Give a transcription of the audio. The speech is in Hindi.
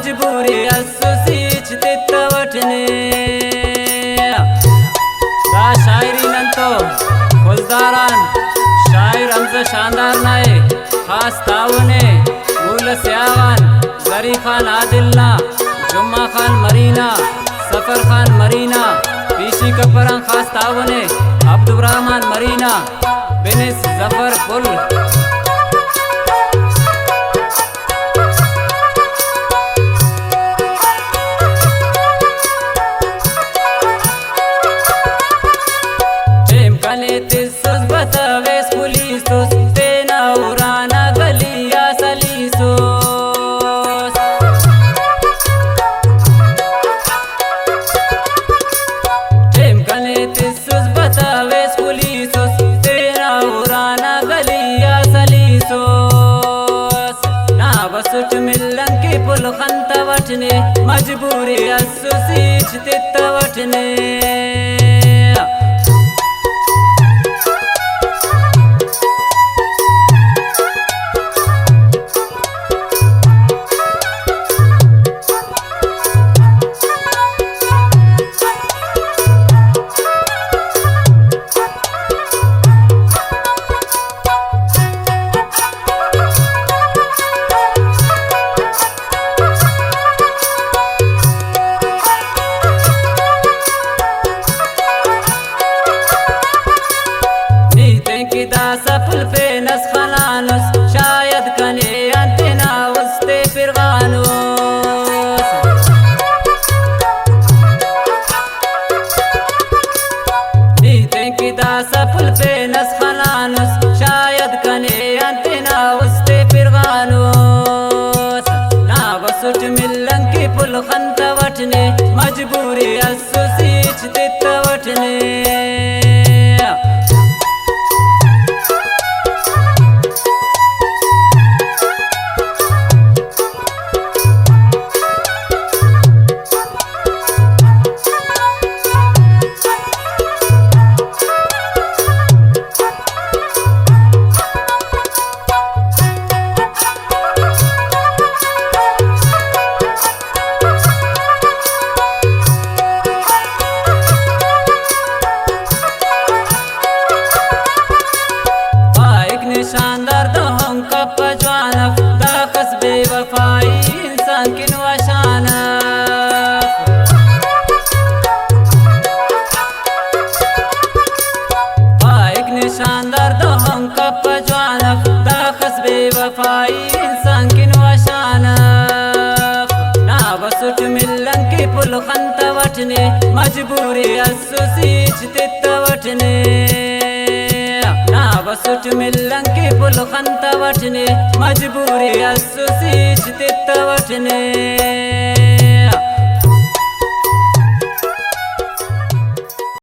मजबूरी अस्सुसीच तित्तवटने दा शायरी नंतो खुजदारान शायर हमजा शानदार नाय खास तावने मूल स्यावान जरी खान आदिलना जुम्मा खान मरीना सफर खान मरीना पीशी कपरान खास तावने अब्दुर्रहमान मरीना बिनिस जफर पुल खंतवटने मजबूरी अस्सुसीच तित्तवटने सफल पे नस खलानुस शायद कने अंतना उस्ते फिरगानुस नीते की दा सफल पे नस खलानुस शायद कने अंतना उस्ते फिरगानुस ना वसुट मिलन की पुल खंतवटने मजबूरी अस्सुसीच तित्तवटने शानदार तो हम का पजवानफ दा कसबे वफाई इंसान की नवाशाना एक ने शानदार तो हम का पजवानफ दा कसबे वफाई इंसान की नवाशाना ना वसुट मिलन की पुल खंतवटने मजबूरी अस्सुसीच तित्तवटने वसुट मिलन की पुल खंतवटने मजबूरी अस्सुसीच तित्तवटने।